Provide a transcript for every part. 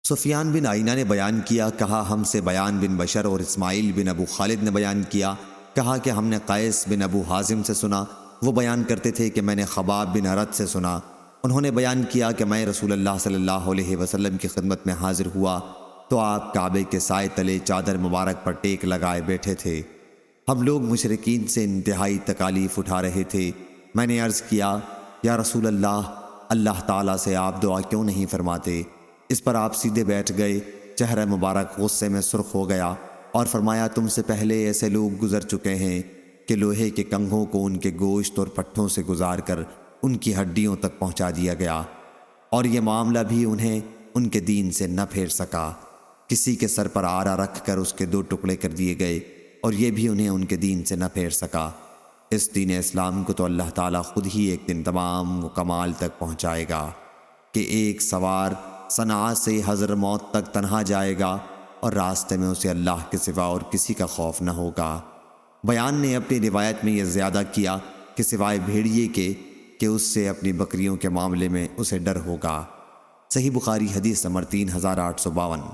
سفیان بن عینہ نے بیان کیا، کہا ہم سے بیان بن بشر اور اسماعیل بن ابو خالد نے بیان کیا، کہا کہ ہم نے قیس بن ابو حازم سے سنا، وہ بیان کرتے تھے کہ میں نے خباب بن ارد سے سنا، انہوں نے بیان کیا کہ میں رسول اللہ صلی اللہ علیہ وسلم کی خدمت میں حاضر ہوا تو آپ کعبے کے سائے تلے چادر مبارک پر ٹیک لگائے بیٹھے تھے۔ ہم لوگ مشرکین سے انتہائی تکالیف اٹھا رہے تھے۔ میں نے عرض کیا، یا رسول اللہ، اللہ تعالیٰ سے آپ دعا کیوں نہیں فرماتے؟ اس پر آپ سیدھے بیٹھ گئے، چہرہ مبارک غصے میں سرخ ہو گیا اور فرمایا، تم سے پہلے ایسے لوگ گزر چکے ہیں کہ لوہے کے کنگھوں کو ان کے گوشت اور پٹھوں سے گزار کر ان کی ہڈیوں تک پہنچا دیا گیا، اور یہ معاملہ بھی انہیں ان کے دین سے نہ پھیر سکا۔ کسی کے سر پر آرا رکھ کر اس کے 2 ٹکڑے کر دیے گئے، اور یہ بھی انہیں ان کے دین سے نہ پھیر سکا۔ اس دین اسلام کو تو اللہ تعالیٰ خود ہی ایک دن تمام و کمال تک پہنچائے گا کہ ایک سوار صنعاء سے حضرموت تک تنہا جائے گا اور راستے میں اسے اللہ کے سوا اور کسی کا خوف نہ ہوگا۔ بیان نے اپنی روایت میں یہ زیادہ کیا کہ سوائے بھیڑیے کے کہ اس سے اپنی بکریوں کے معاملے میں اسے ڈر ہوگا۔ صحیح بخاری حدیث نمبر 3852۔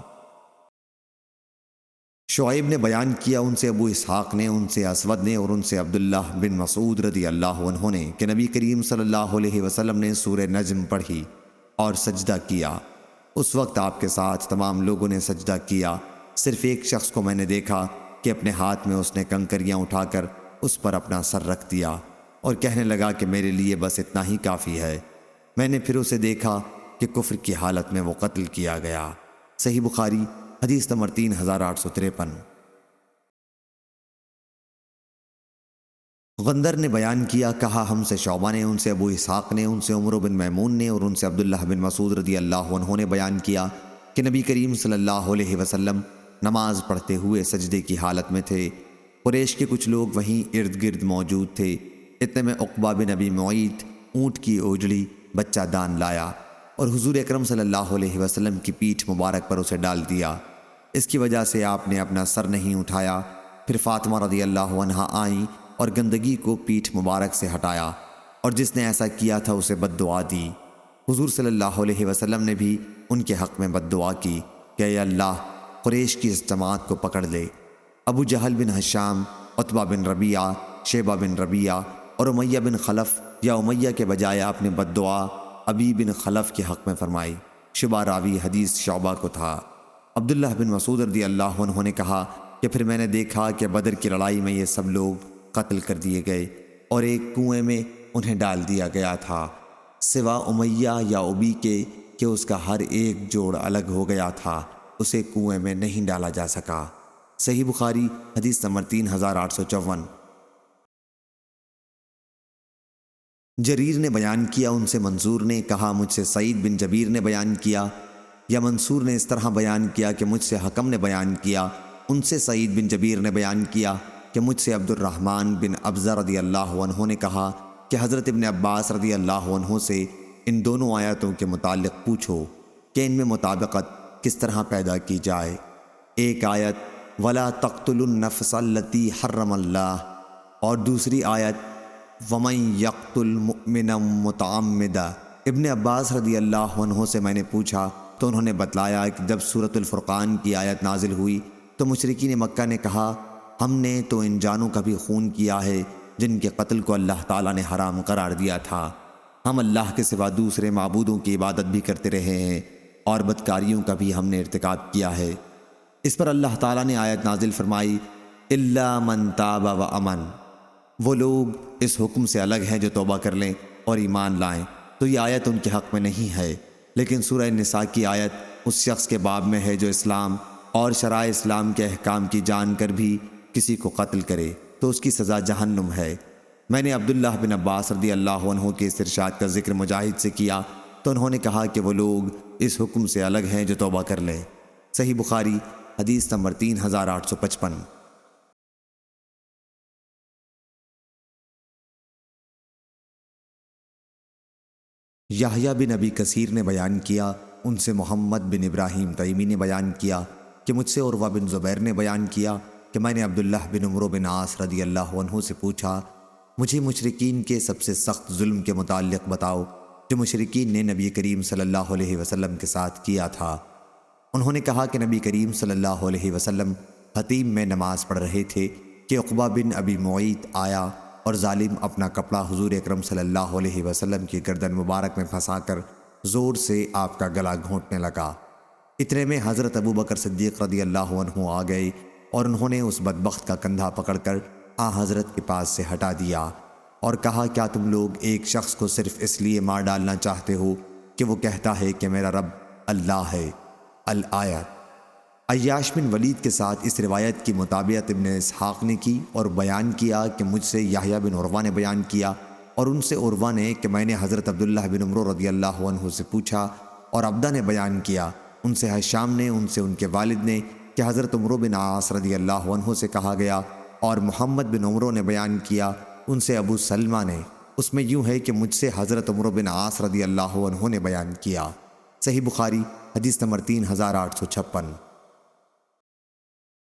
شعیب نے بیان کیا، ان سے ابو اسحاق نے، ان سے اسود نے، اور ان سے عبداللہ بن مسعود رضی اللہ عنہ نے کہ نبی کریم صلی اللہ علیہ وسلم نے سورہ نجم پڑھی اور سجدہ کیا۔ اس وقت آپ کے ساتھ تمام لوگوں نے سجدہ کیا، صرف ایک شخص کو میں نے دیکھا کہ اپنے ہاتھ میں اس نے کنکریاں اٹھا کر اس پر اپنا سر رکھ دیا اور کہنے لگا کہ میرے لیے بس اتنا ہی کافی ہے۔ میں نے پھر اسے دیکھا کہ کفر کی حالت میں وہ قتل کیا گیا۔ صحیح بخاری حدیث نمبر 3853۔ غندر نے بیان کیا، کہا ہم سے شعبہ نے، ان سے ابو اسحاق نے، ان سے عمر بن میمون نے، اور ان سے عبداللہ بن مسعود رضی اللہ عنہ نے بیان کیا کہ نبی کریم صلی اللہ علیہ وسلم نماز پڑھتے ہوئے سجدے کی حالت میں تھے۔ قریش کے کچھ لوگ وہیں ارد گرد موجود تھے۔ اتنے میں عقبہ بن ابی معیط اونٹ کی اوجڑی بچہ دان لایا اور حضور اکرم صلی اللہ علیہ وسلم کی پیٹھ مبارک پر اسے ڈال دیا۔ اس کی وجہ سے آپ نے اپنا سر نہیں اٹھایا۔ پھر فاطمہ رضی اللہ عنہا آئیں اور گندگی کو پیٹھ مبارک سے ہٹایا، اور جس نے ایسا کیا تھا اسے بد دعا دی۔ حضور صلی اللہ علیہ وسلم نے بھی ان کے حق میں بد دعا کی کہ اے اللہ، قریش کی اس جماعت کو پکڑ لے۔ ابو جہل بن ہشام، عتبہ بن ربیعہ، شیبہ بن ربیعہ اور امیہ بن خلف یا امیہ کے بجائے آپ نے بد دعا ابی بن خلف کے حق میں فرمائی۔ شبہ راوی حدیث شعبہ کو تھا۔ عبداللہ بن مسعود رضی اللہ عنہ نے کہا کہ پھر میں نے دیکھا کہ بدر کی لڑائی میں یہ سب لوگ قتل کر دیے گئے اور ایک کنویں میں انہیں ڈال دیا گیا تھا، سوا امیہ یا ابی کے کہ اس کا ہر ایک جوڑ الگ ہو گیا تھا، اسے کنویں میں نہیں ڈالا جا سکا۔ صحیح بخاری حدیث نمبر 3854۔ جریر نے بیان کیا، ان سے منصور نے کہا مجھ سے سعید بن جبیر نے بیان کیا، یا منصور نے اس طرح بیان کیا کہ مجھ سے حکم نے بیان کیا، ان سے سعید بن جبیر نے بیان کیا کہ مجھ سے عبد الرحمن بن ابزہ رضی اللہ عنہ نے کہا کہ حضرت ابن عباس رضی اللہ عنہ سے ان دونوں آیتوں کے متعلق پوچھو کہ ان میں مطابقت کس طرح پیدا کی جائے۔ ایک آیت وَلَا تَقْتُلُوا النَّفْسَ الَّتِي حَرَّمَ اللَّهُ اور دوسری آیت وَمَن يَقْتُلْ مُؤْمِنًا مُتَعَمِّدًا۔ ابن عباس رضی اللہ عنہ سے میں نے پوچھا تو انہوں نے بتلایا کہ جب سورۃ الفرقان کی آیت نازل ہوئی تو مشرکین مکہ نے کہا ہم نے تو ان جانوں کا بھی خون کیا ہے جن کے قتل کو اللہ تعالیٰ نے حرام قرار دیا تھا۔ ہم اللہ کے سوا دوسرے معبودوں کی عبادت بھی کرتے رہے ہیں اور بدکاریوں کا بھی ہم نے ارتکاب کیا ہے۔ اس پر اللہ تعالیٰ نے آیت نازل فرمائی اِلَّا مَن تَابَ وَأَمَنَ، وہ لوگ اس حکم سے الگ ہیں جو توبہ کر لیں اور ایمان لائیں، تو یہ آیت ان کے حق میں نہیں ہے۔ لیکن سورہ نساء کی آیت اس شخص کے باب میں ہے جو اسلام اور شرائع اسلام کے احکام کی جان کر بھی کسی کو قتل کرے تو اس کی سزا جہنم ہے۔ میں نے عبداللہ بن عباس رضی اللہ عنہ کے اس ارشاد کا ذکر مجاہد سے کیا تو انہوں نے کہا کہ وہ لوگ اس حکم سے الگ ہیں جو توبہ کر لیں۔ صحیح بخاری حدیث نمبر 3855۔ یحییٰ بن ابی کثیر نے بیان کیا، ان سے محمد بن ابراہیم تیمی نے بیان کیا کہ مجھ سے عروہ بن زبیر نے بیان کیا کہ میں نے عبداللہ بن عمرو بن عاص رضی اللہ عنہ سے پوچھا مجھے مشرکین کے سب سے سخت ظلم کے متعلق بتاؤ جو مشرکین نے نبی کریم صلی اللہ علیہ وسلم کے ساتھ کیا تھا۔ انہوں نے کہا کہ نبی کریم صلی اللہ علیہ وسلم حتیم میں نماز پڑھ رہے تھے کہ عقبہ بن ابی معیط آیا اور ظالم اپنا کپڑا حضور اکرم صلی اللہ علیہ وسلم کی گردن مبارک میں پھنسا کر زور سے آپ کا گلا گھونٹنے لگا۔ اتنے میں حضرت ابو بکر صدیق رضی اللہ عنہ آ گئے اور انہوں نے اس بدبخت کا کندھا پکڑ کر حضرت کے پاس سے ہٹا دیا اور کہا کیا تم لوگ ایک شخص کو صرف اس لیے مار ڈالنا چاہتے ہو کہ وہ کہتا ہے کہ میرا رب اللہ ہے؟ الآیت۔ عیاش بن ولید کے ساتھ اس روایت کی مطابقت ابن اسحاق نے کی اور بیان کیا کہ مجھ سے یحییٰ بن عروہ نے بیان کیا اور ان سے عروہ نے کہ میں نے حضرت عبداللہ بن عمرو رضی اللہ عنہ سے پوچھا، اور عبدہ نے بیان کیا ان سے حشام نے ان سے ان کے والد نے کہ حضرت عمرو بن عاص رضی اللہ عنہ سے کہا گیا، اور محمد بن عمرو نے بیان کیا ان سے ابو سلمہ نے، اس میں یوں ہے کہ مجھ سے حضرت عمرو بن عاص رضی اللہ عنہ نے بیان کیا۔ صحیح بخاری حدیث نمبر 3856۔